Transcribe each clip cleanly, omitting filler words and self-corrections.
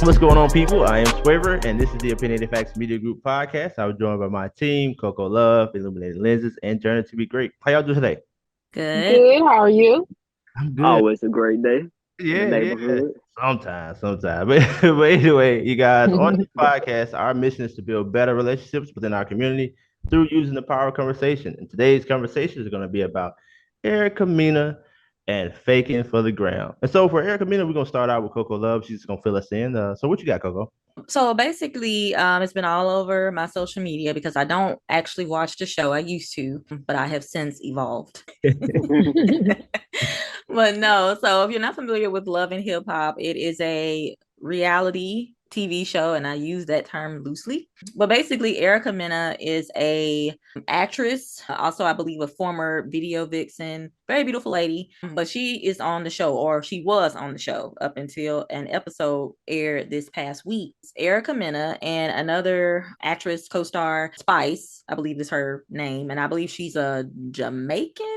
What's going on, people? I am Swaver, and this is the Opinionated Facts Media Group podcast. I was joined by my team, Coco Love, Illuminated Lenses, and Journey to be Great. How y'all do today? Good. Good. How are you? I'm good. Always a great day in the Yeah. neighborhood. Sometimes. But anyway, you guys, on this podcast, our mission is to build better relationships within our community through using the power of conversation. And today's conversation is going to be about Erica Mena and faking for the ground. And so for Erica Mena, we're going to start out with Coco Love. She's going to fill us in. So what you got, Coco? So basically, it's been all over my social media because I don't actually watch the show. I used to, but I have since evolved. But no, so if you're not familiar with Love and Hip Hop, it is a reality TV show, and I use that term loosely. But basically, Erica Mena is a actress, also I believe a former video vixen, very beautiful lady. But she is on the show, or she was on the show up until an episode aired this past week. Erica Mena and another actress co-star, Spice, I believe is her name, and I believe she's a Jamaican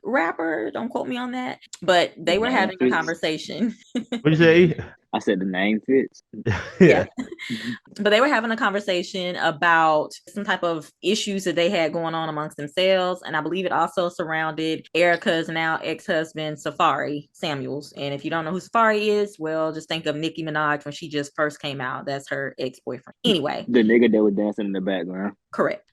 rapper. Don't quote me on that. But they were having a conversation. What'd you say? I said the name fits. Yeah. But they were having a conversation about some type of issues that they had going on amongst themselves. And I believe it also surrounded Erica's now ex-husband, Safari Samuels. And if you don't know who Safari is, well, just think of Nicki Minaj when she just first came out. That's her ex-boyfriend. Anyway. The nigga that was dancing in the background. Correct.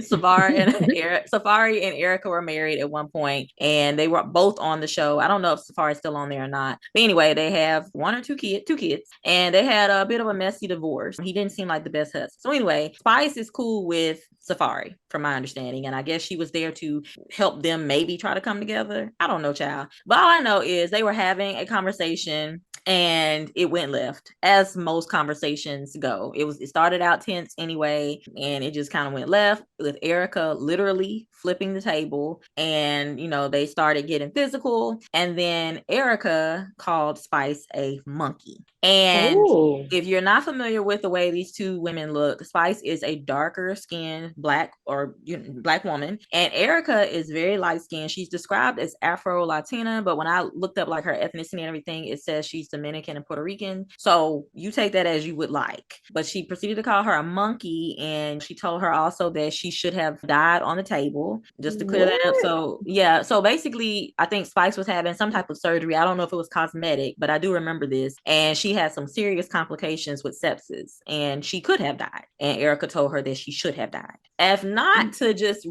Safari and Erica were married at one point, and they were both on the show. I don't know if Safari's still on there or not. But anyway, they have two kids, and they had a bit of a messy divorce. He didn't seem like the best husband. So anyway, Spice is cool with Safari, from my understanding, and I guess she was there to help them maybe try to come together. I don't know, child. But all I know is they were having a conversation and it went left, as most conversations go. It started out tense anyway, and it just kind of went left with Erica literally flipping the table, and they started getting physical, and then Erica called Spice a monkey. And Ooh. if you're not familiar with the way these two women look, Spice is a darker skinned black woman, and Erica is very light skinned. She's described as Afro Latina, but when I looked up like her ethnicity and everything, it says she's Dominican and Puerto Rican. So you take that as you would like. But she proceeded to call her a monkey, and she told her also that she should have died on the table, just to clear that up. So yeah, so basically I think Spice was having some type of surgery. I don't know if it was cosmetic, but I do remember this. And she had some serious complications with sepsis, and she could have died. And Erica told her that she should have died. If not to just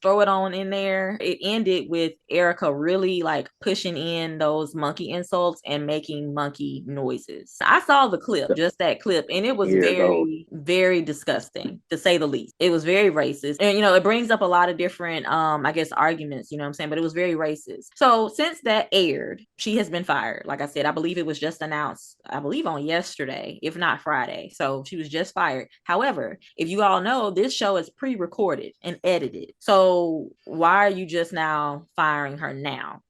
throw it on in there, it ended with Erica really like pushing in those monkey insults and making monkey noises. I saw the clip, just that clip, and it was very, very disgusting, to say the least. It was very racist. And, it brings up a lot of different, I guess, arguments, you know what I'm saying? But it was very racist. So since that aired, she has been fired. Like I said, I believe it was just announced, I believe on yesterday, if not Friday. So she was just fired. However, if you all know, this show is pre-recorded and edited. So why are you just now firing her now?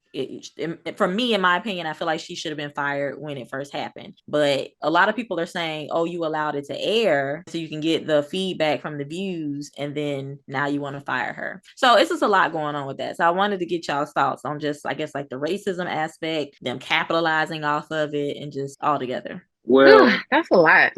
For me, in my opinion, I feel like she should have been fired when it first happened. But a lot of people are saying, oh, you allowed it to air so you can get the feedback from the views, and then now you want to fire her. So it's just a lot going on with that. So I wanted to get y'all's thoughts on just, I guess, like the racism aspect, them capitalizing off of it, and just all together. Well, that's a lot.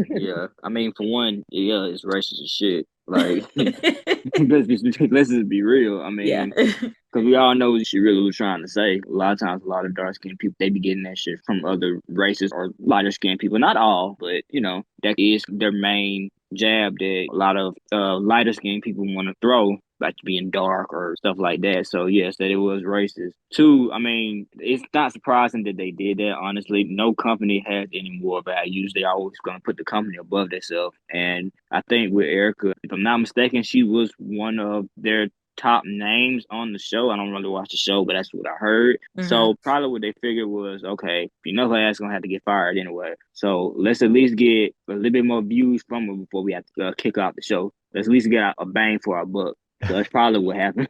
Yeah, I mean, for one, yeah, it's racist as shit. Like, let's just be real. I mean, because we all know what she really was trying to say. A lot of times, a lot of dark skinned people, they be getting that shit from other races or lighter skinned people. Not all, but that is their main jab that a lot of lighter skinned people want to throw, like being dark or stuff like that. So yes, that it was racist. Two, I mean, it's not surprising that they did that. Honestly, no company has any more values. They're always going to put the company above themselves. And I think with Erica, if I'm not mistaken, she was one of their top names on the show. I don't really watch the show, but that's what I heard. Mm-hmm. So probably what they figured was, okay, her ass gonna have to get fired anyway. So let's at least get a little bit more views from her before we have to kick off the show. Let's at least get a bang for our buck. So that's probably what happened.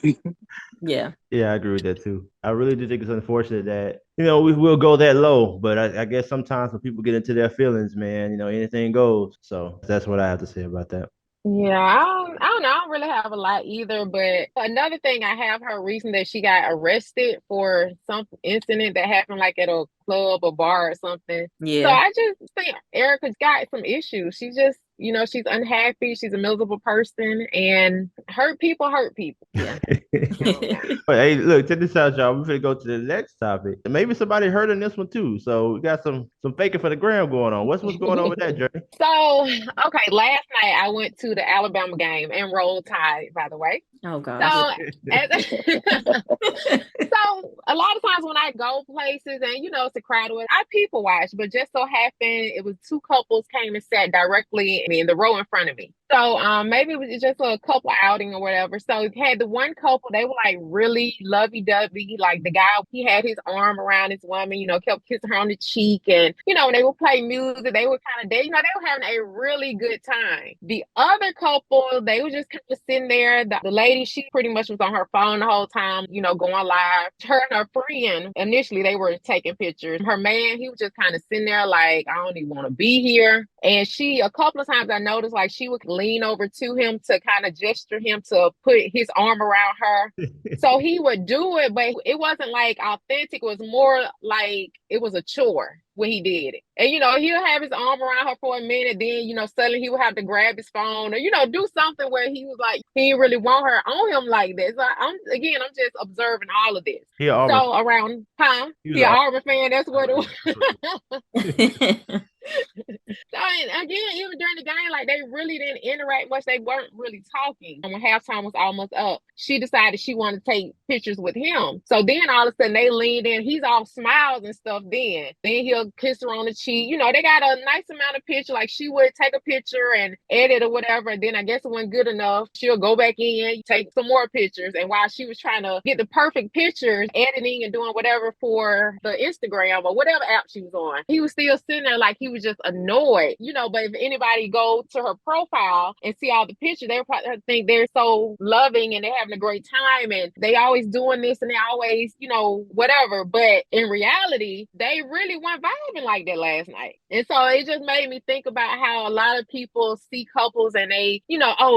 Yeah, I agree with that too. I really do think it's unfortunate that we will go that low, but I guess sometimes when people get into their feelings, man, anything goes. So that's what I have to say about that. Yeah, I don't know. I don't really have a lot either, but another thing I have heard recently that she got arrested for some incident that happened like at a club or bar or something. Yeah. So I just think Erica's got some issues. She's just, she's unhappy. She's a miserable person, and hurt people hurt people. Yeah. But hey, look, check this out, y'all. We're gonna go to the next topic. And maybe somebody heard in this one too. So we got some faking for the gram going on. What's going on with that, Jerry? So, okay, last night I went to the Alabama game and Roll Tide, by the way. Oh gosh. So a lot of times when I go places and it's a crowded, I people watch, but just so happened it was two couples came and sat directly in the row in front of me. So maybe it was just a couple outing or whatever. So it had the one couple, they were like really lovey-dovey. Like the guy, he had his arm around his woman, kept kissing her on the cheek, and when they would play music, they were kind of they were having a really good time. The other couple, they were just kind of sitting there. The lady, she pretty much was on her phone the whole time, going live. Her and her friend, initially they were taking pictures. Her man, he was just kind of sitting there like, I don't even want to be here. And she, a couple of times I noticed like she would lean over to him to kind of gesture him to put his arm around her. So he would do it, but it wasn't like authentic. It was more like it was a chore when he did it. And, he'll have his arm around her for a minute. Then, suddenly he would have to grab his phone or, do something where he was like, he didn't really want her on him like this. So I'm just observing all of this. So around, the Auburn fan, that's what it was. So again, even during the game, like they really didn't interact much. They weren't really talking. And when halftime was almost up, she decided she wanted to take pictures with him. So then all of a sudden they leaned in. He's all smiles and stuff. Then he'll kiss her on the cheek. They got a nice amount of picture. Like she would take a picture and edit or whatever. And then I guess it wasn't good enough. She'll go back in, take some more pictures. And while she was trying to get the perfect pictures, editing and doing whatever for the Instagram or whatever app she was on, he was still sitting there like he was just annoyed. But if anybody go to her profile and see all the pictures, they probably think they're so loving and they're having a great time and they always doing this and they always, whatever. But in reality, they really weren't vibing like that last night. And so it just made me think about how a lot of people see couples and they,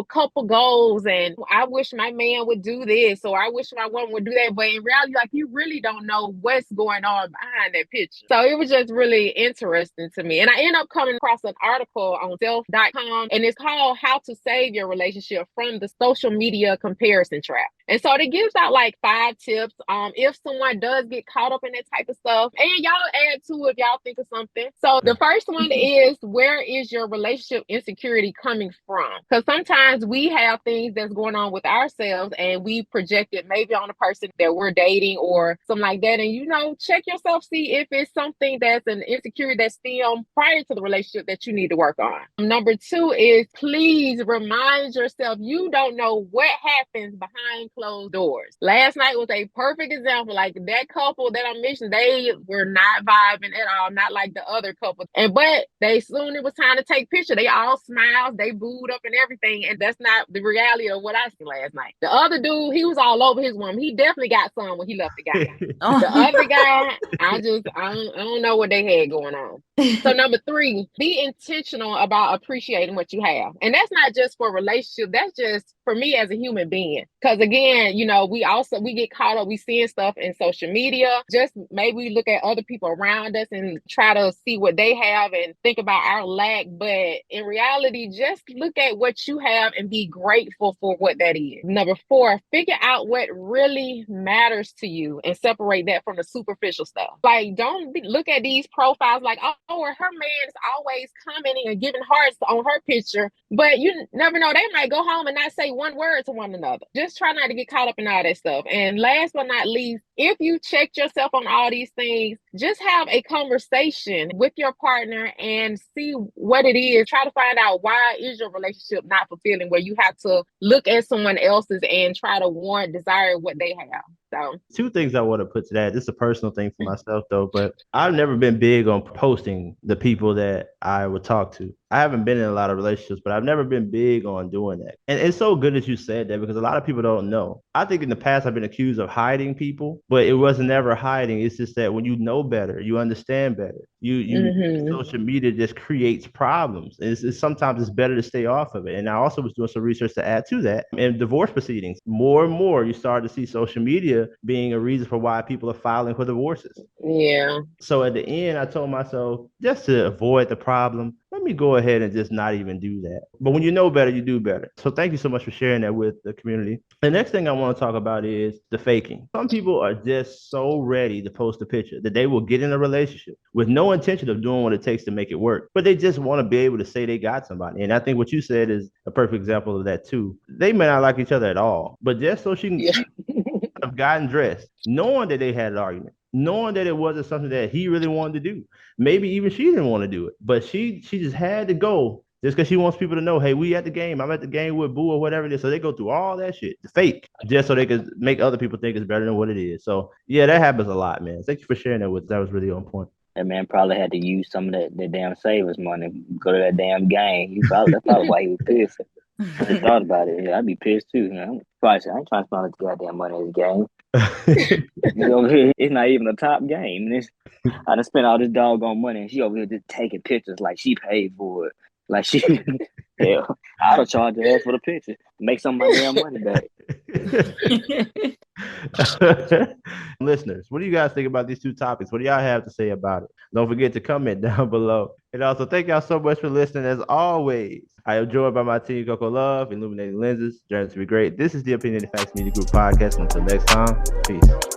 couple goals and I wish my man would do this or I wish my woman would do that. But in reality, like you really don't know what's going on behind that picture. So it was just really interesting to me. And I ended up coming across an article on self.com and it's called How to Save Your Relationship from the Social Media Comparison Trap. And so it gives out like 5 tips if someone does get caught up in that type of stuff. And y'all add to it if y'all think of something. So the first one is, where is your relationship insecurity coming from? Because sometimes we have things that's going on with ourselves and we project it maybe on a person that we're dating or something like that. And check yourself, see if it's something that's an insecurity that's still prior to the relationship that you need to work on. Number 2 is, please remind yourself you don't know what happens behind closed doors. Last night was a perfect example. Like that couple that I mentioned, they were not vibing at all, not like the other couple. But soon it was time to take pictures. They all smiled, they booed up and everything. And that's not the reality of what I seen last night. The other dude, he was all over his woman. He definitely got some when he left the guy. The other guy, I don't know what they had going on. So number 3, be intentional about appreciating what you have. And that's not just for relationship. That's just for me as a human being. Because again, we get caught up, we seeing stuff in social media. Just maybe we look at other people around us and try to see what they have and think about our lack. But in reality, just look at what you have and be grateful for what that is. Number 4, figure out what really matters to you and separate that from the superficial stuff. Like, don't look at these profiles like, oh, her man is always commenting and giving hearts on her picture. But you never know, they might go home and not say one word to one another. Just try not to get caught up in all that stuff. And last but not least, if you checked yourself on all these things, just have a conversation with your partner and see what it is. Try to find out, why is your relationship not fulfilling, where you have to look at someone else's and try to desire what they have. So 2 things I want to put to that. This is a personal thing for myself though, but I've never been big on posting the people that I would talk to. I haven't been in a lot of relationships, but I've never been big on doing that. And it's so good that you said that because a lot of people don't know. I think in the past I've been accused of hiding people, but it wasn't ever hiding. It's just that when you know better, you understand better. Social media just creates problems. Sometimes it's better to stay off of it. And I also was doing some research to add to that. In divorce proceedings, more and more you start to see social media being a reason for why people are filing for divorces. Yeah. So at the end, I told myself, just to avoid the problem, let me go ahead and just not even do that. But when you know better, you do better. So thank you so much for sharing that with the community. The next thing I want to talk about is the faking. Some people are just so ready to post a picture that they will get in a relationship with no intention of doing what it takes to make it work, but they just want to be able to say they got somebody. And I think what you said is a perfect example of that too. They may not like each other at all, but just so she have gotten dressed, knowing that they had an argument, knowing that it wasn't something that he really wanted to do. Maybe even she didn't want to do it, but she just had to go just because she wants people to know, hey, we at the game. I'm at the game with Boo or whatever it is. So they go through all that shit, the fake, just so they could make other people think it's better than what it is. So yeah, that happens a lot, man. Thank you for sharing that with us. That was really on point. That man probably had to use some of that damn savers money, go to that damn game. That's probably why he was pissed. I thought about it. Yeah, I'd be pissed too. I ain't trying to spend all this goddamn money in this game. It's not even a top game. I done spent all this doggone money, and she over here just taking pictures like she paid for it. Like she, hell, I'd have charged her ass for the picture. Make some of my damn money back. Listeners, what do you guys think about these two topics? What do y'all have to say about it? Don't forget to comment down below. And also, thank y'all so much for listening. As always, I am joined by my team, Coco Love, Illuminating Lenses, Journey to be Great. This is the Opinionated Facts Media Group podcast. Until next time, peace.